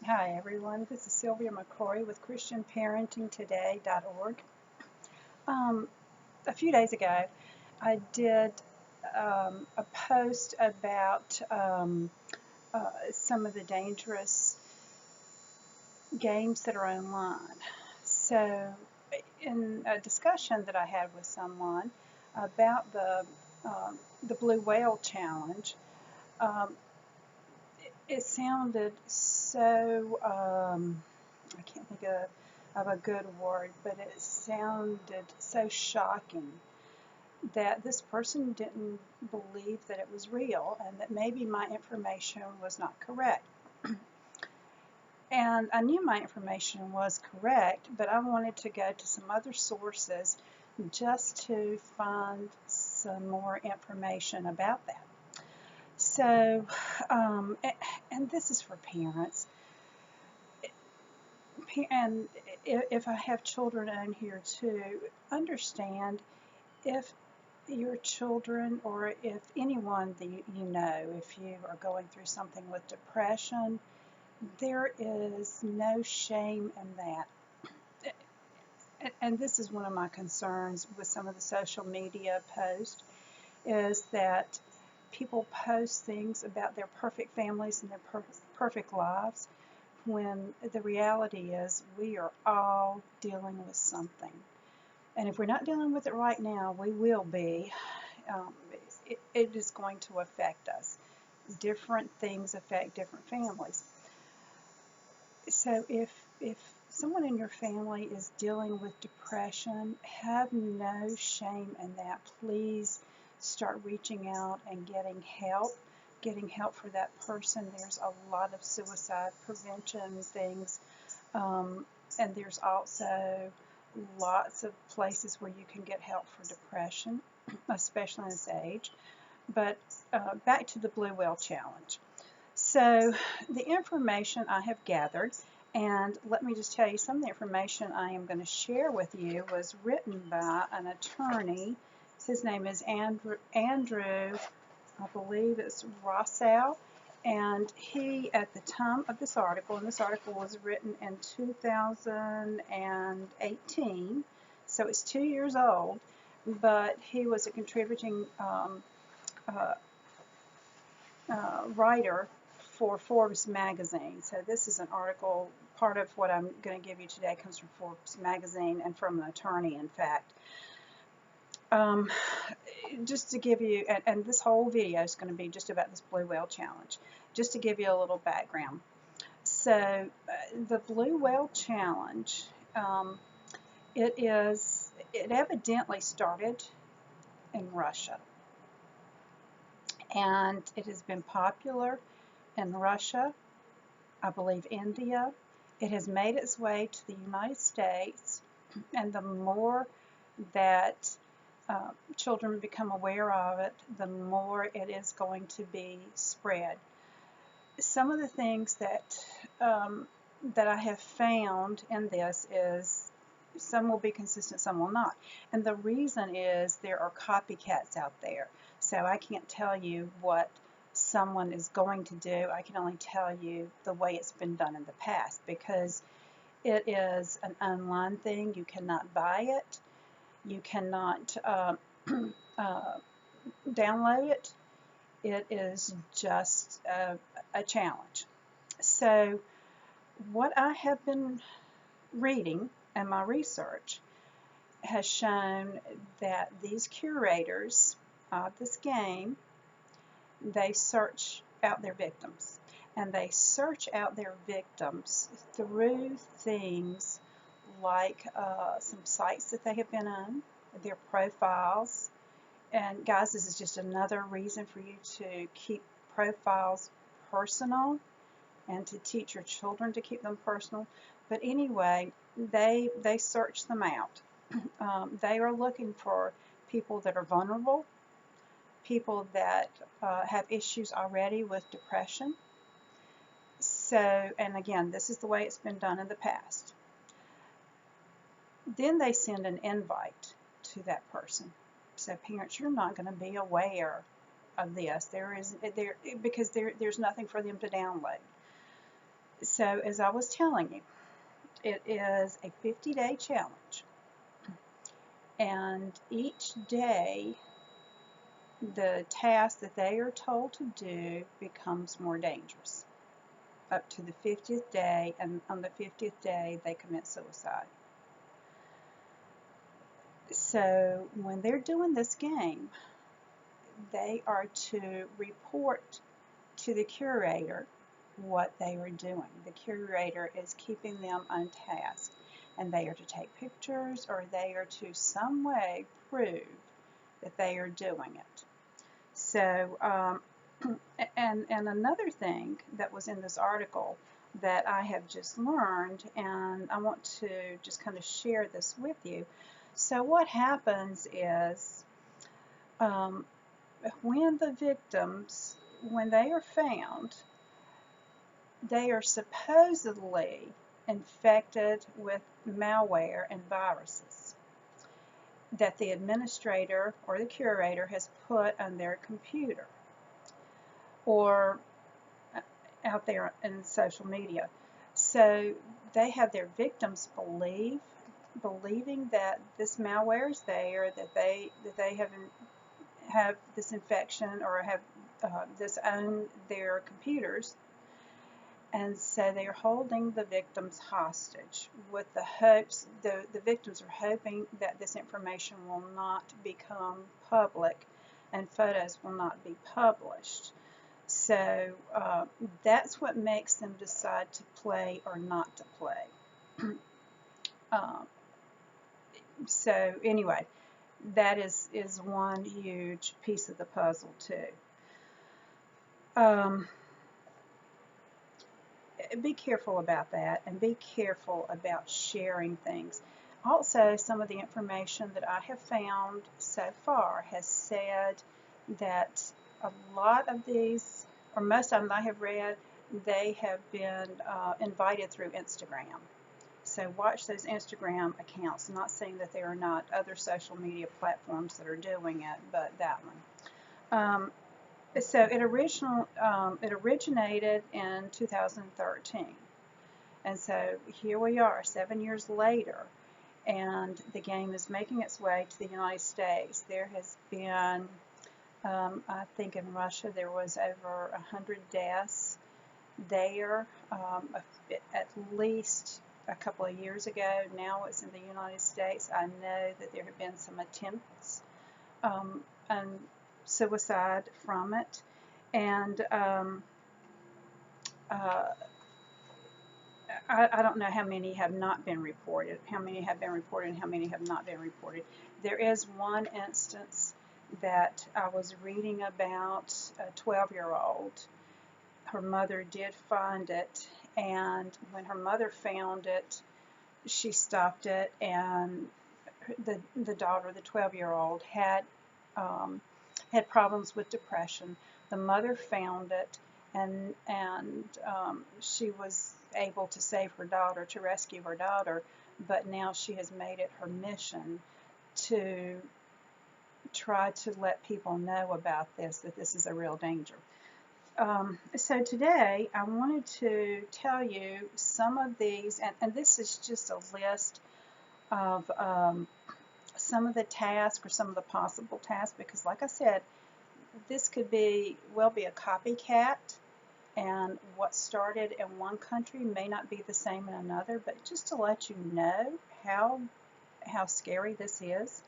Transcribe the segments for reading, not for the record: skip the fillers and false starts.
Hi everyone, this is Sylvia McCrory with ChristianParentingToday.org. Um, a few days ago, I did a post about some of the dangerous games that are online. So, in a discussion that I had with someone about the Blue Whale Challenge, um, it sounded so I can't think of a good word, but it sounded so shocking that this person didn't believe that it was real and that maybe my information was not correct. And I knew my information was correct, but I wanted to go to some other sources just to find some more information about that. So, and this is for parents. And if I have children on here too, understand if your children or if anyone that you know, if you are going through something with depression, there is no shame in that. And this is one of my concerns with some of the social media posts is that people post things about their perfect families and their perfect lives when the reality is we are all dealing with something. And if we're not dealing with it right now, we will be. Um, it is going to affect us. Different things affect different families. So if someone in your family is dealing with depression, have no shame in that. Please start reaching out and getting help for that person. There's a lot of suicide prevention things, um, and there's also lots of places where you can get help for depression, especially in this age. But back to the Blue Whale Challenge. So the information I have gathered, and let me just tell you, some of the information I am going to share with you was written by an attorney. His name is Andrew, I believe it's Rossow, and he, at the time of this article, and this article was written in 2018, so it's 2 years old, but he was a contributing uh, writer for Forbes magazine. So this is an article, part of what I'm going to give you today comes from Forbes magazine and from an attorney, in fact. Um, just to give you, and this whole video is going to be just about this Blue Whale Challenge, just to give you a little background. So the Blue Whale Challenge, it evidently started in Russia, and it has been popular in Russia, I believe India. It has made its way to the United States, and the more that children become aware of it, the more it is going to be spread. Some of the things that I have found in this is some will be consistent, some will not. And the reason is there are copycats out there. So I can't tell you what someone is going to do. I can only tell you the way it's been done in the past because it is an online thing. You cannot buy it. You cannot download it. It is just a challenge. So what I have been reading and my research has shown that these curators of this game, they search out their victims. And they search out their victims through things like some sites that they have been on, their profiles. And guys, this is just another reason for you to keep profiles personal and to teach your children to keep them personal. But anyway, they search them out. They are looking for people that are vulnerable, people that have issues already with depression. So, and again, this is the way it's been done in the past. Then they send an invite to that person. So parents, you're not going to be aware of this. Because there's nothing for them to download. So as I was telling you, it is a 50-day challenge, and each day the task that they are told to do becomes more dangerous up to the 50th day, and on the 50th day they commit suicide. So when they're doing this game, they are to report to the curator what they are doing. The curator is keeping them on task, and they are to take pictures, or they are to some way prove that they are doing it. So, and another thing that was in this article that I have just learned, and I want to just kind of share this with you. So what happens is, when the victims, when they are found, they are supposedly infected with malware and viruses that the administrator or the curator has put on their computer or out there in social media. So they have their victims believing that this malware is there, that they have this infection or have this on their computers, and so they're holding the victims hostage with the hopes, the victims are hoping that this information will not become public and photos will not be published. So that's what makes them decide to play or not to play. So anyway, that is one huge piece of the puzzle too. Be careful about that, and be careful about sharing things. Also, some of the information that I have found so far has said that a lot of these, or most of them I have read, they have been invited through Instagram. So watch those Instagram accounts. I'm not saying that there are not other social media platforms that are doing it, but that one. So it originated in 2013, and so here we are 7 years later, and the game is making its way to the United States. There has been, I think in Russia there was over 100 deaths there, at least a couple of years ago. Now it's in the United States. I know that there have been some attempts on suicide from it, and I don't know how many have not been reported, how many have been reported and how many have not been reported. There is one instance that I was reading about, a 12-year-old. Her mother did find it, and when her mother found it, she stopped it, and the daughter, the 12-year-old, had problems with depression. The mother found it, and she was able to save her daughter, to rescue her daughter, but now she has made it her mission to try to let people know about this, that this is a real danger. So today I wanted to tell you some of these, and this is just a list of some of the tasks or some of the possible tasks, because like I said, this could well be a copycat, and what started in one country may not be the same in another, but just to let you know how scary this is.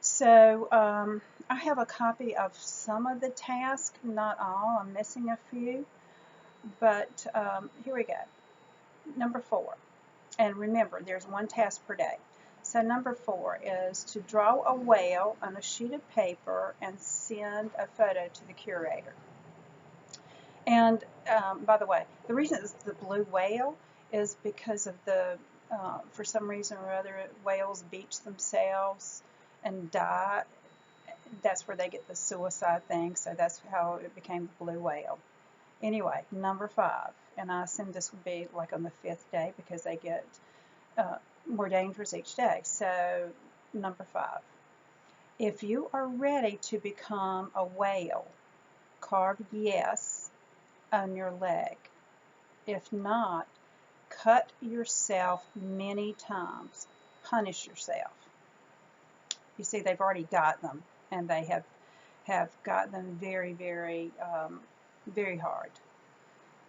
So I have a copy of some of the tasks, not all. I'm missing a few, but here we go. Number 4, and remember, there's one task per day. So number 4 is to draw a whale on a sheet of paper and send a photo to the curator. And by the way, the reason it's the blue whale is because of for some reason or other, whales beach themselves and die. That's where they get the suicide thing, so that's how it became the blue whale. Anyway, number 5, and I assume this would be like on the 5th day because they get more dangerous each day. So number 5, if you are ready to become a whale, carve yes on your leg. If not, cut yourself many times. Punish yourself. You see, they've already got them, and they have got them very, very hard.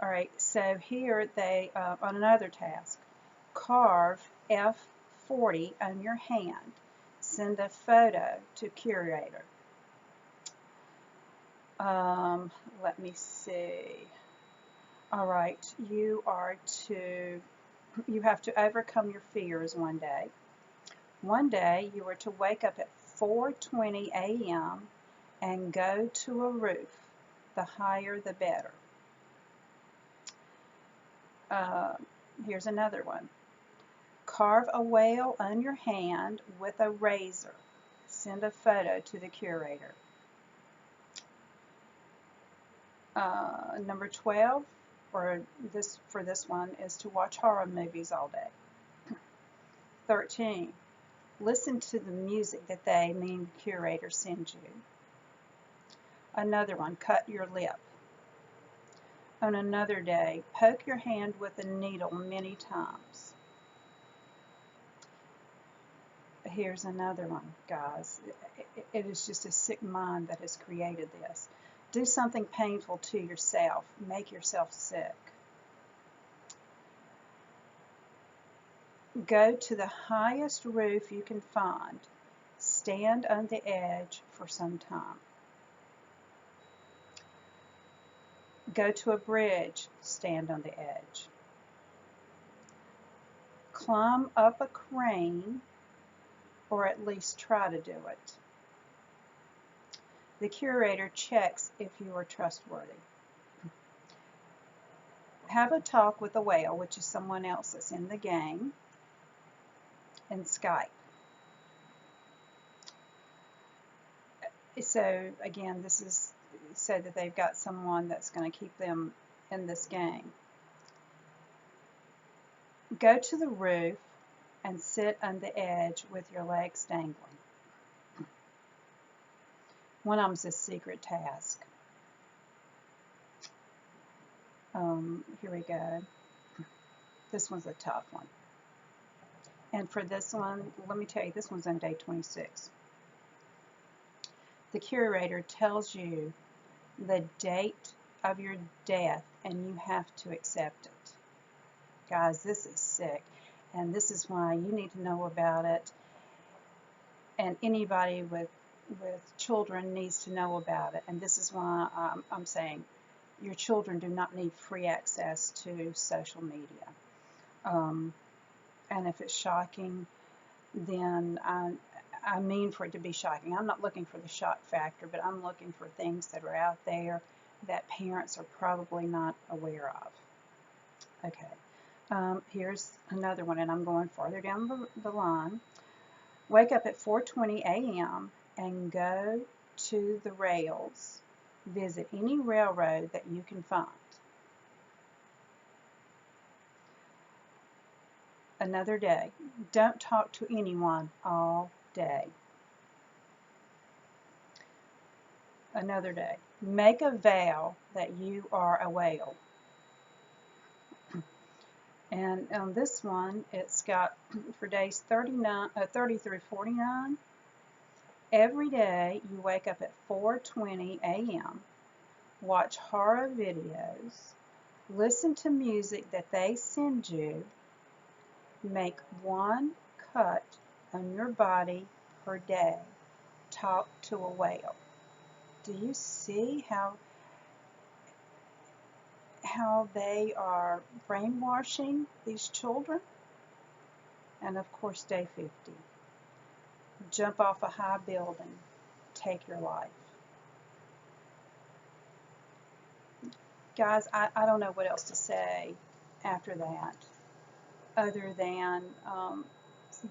All right, so here they, on another task, carve F40 on your hand. Send a photo to curator. Let me see. All right, you have to overcome your fears one day. One day you are to wake up at 4:20 a.m. and go to a roof. The higher the better. Here's another one. Carve a whale on your hand with a razor. Send a photo to the curator. Number 12, for this one, is to watch horror movies all day. 13, listen to the music that they, meaning the curator, sends you. Another one, cut your lip. On another day, poke your hand with a needle many times. Here's another one, guys. It is just a sick mind that has created this. Do something painful to yourself. Make yourself sick. Go to the highest roof you can find. Stand on the edge for some time. Go to a bridge. Stand on the edge. Climb up a crane, or at least try to do it. The curator checks if you are trustworthy. Have a talk with a whale, which is someone else that's in the game, and Skype. So again, this is so that they've got someone that's going to keep them in this game. Go to the roof and sit on the edge with your legs dangling. One of them's a secret task. Here we go. This one's a tough one. And for this one, let me tell you, this one's on day 26. The curator tells you the date of your death, and you have to accept it. Guys, this is sick, and this is why you need to know about it, and anybody with children needs to know about it. And this is why I'm saying your children do not need free access to social media. And if it's shocking, then I mean for it to be shocking. I'm not looking for the shock factor, but I'm looking for things that are out there that parents are probably not aware of. Okay, here's another one, and I'm going farther down the line. Wake up at 4:20 a.m. and go to the rails. Visit any railroad that you can find. Another day. Don't talk to anyone all day. Another day. Make a vow that you are a whale. And on this one, it's got for days 30 through 49. Every day you wake up at 4:20 a.m., watch horror videos, listen to music that they send you, make one cut on your body per day, talk to a whale. Do you see how they are brainwashing these children? And of course, day 50. Jump off a high building, take your life. Guys, I don't know what else to say after that, other than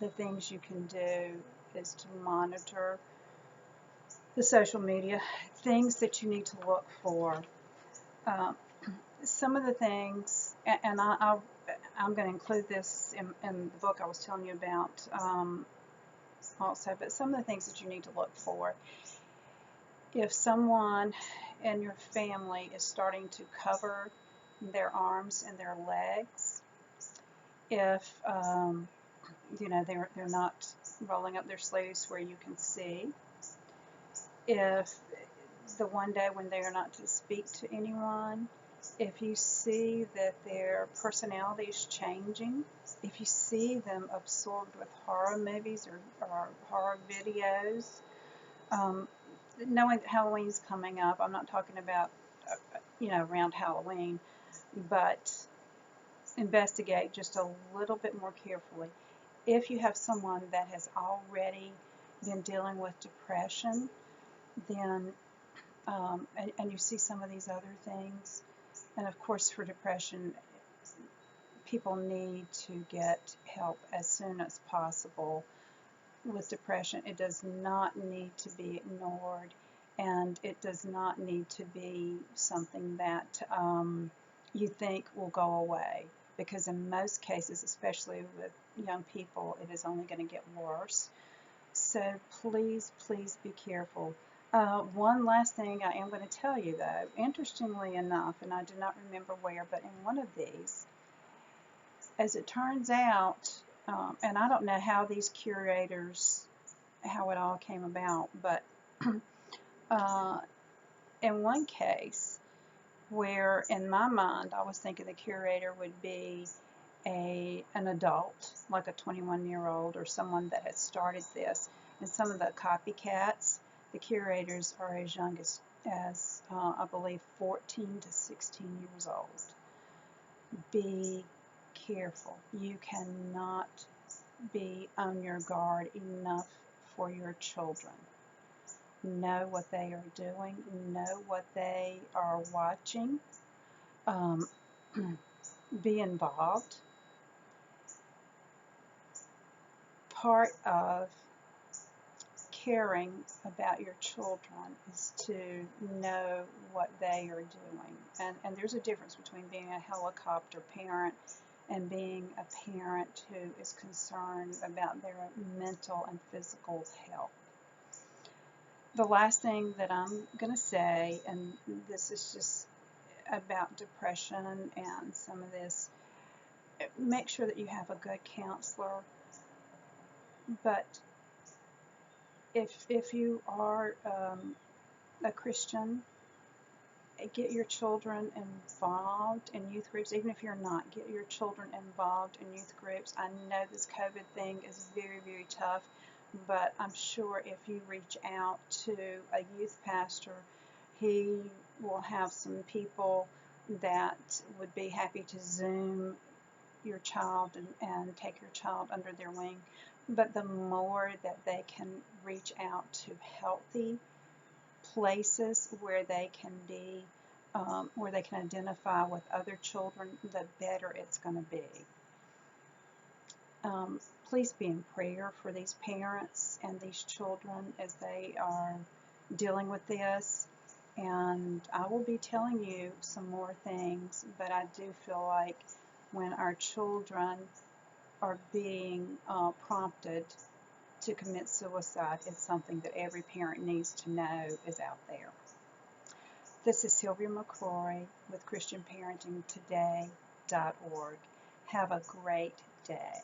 the things you can do is to monitor the social media, things that you need to look for. Some of the things, and I'm going to include this in the book I was telling you about also, but some of the things that you need to look for. If someone in your family is starting to cover their arms and their legs. If they're not rolling up their sleeves where you can see. If the one day when they are not to speak to anyone, if you see that their personality is changing, if you see them absorbed with horror movies or horror videos, knowing that Halloween's coming up, I'm not talking about, around Halloween, but investigate just a little bit more carefully. If you have someone that has already been dealing with depression, then and you see some of these other things, and of course for depression, people need to get help as soon as possible. With depression, it does not need to be ignored, and it does not need to be something that you think will go away, because in most cases, especially with young people, it is only going to get worse. So please, please be careful. One last thing I am going to tell you, though, interestingly enough, and I do not remember where, but in one of these, as it turns out, and I don't know how these curators, how it all came about, but in one case, where in my mind I was thinking the curator would be an adult, like a 21-year-old or someone that had started this, and some of the copycats, the curators are as young as I believe 14 to 16 years old. Be careful. You cannot be on your guard enough for your children. Know what they are doing. Know what they are watching. Be involved. Part of caring about your children is to know what they are doing. And there's a difference between being a helicopter parent and being a parent who is concerned about their mental and physical health. The last thing that I'm going to say, and this is just about depression and some of this, make sure that you have a good counselor. But if you are a Christian, get your children involved in youth groups. Even if you're not, get your children involved in youth groups. I know this COVID thing is very, very tough, but I'm sure if you reach out to a youth pastor, he will have some people that would be happy to Zoom your child and take your child under their wing. But the more that they can reach out to healthy places where they can be, where they can identify with other children, the better it's going to be. Please be in prayer for these parents and these children as they are dealing with this. And I will be telling you some more things, but I do feel like when our children are being prompted to commit suicide, it's something that every parent needs to know is out there. This is Sylvia McCrory with ChristianParentingToday.org. Have a great day.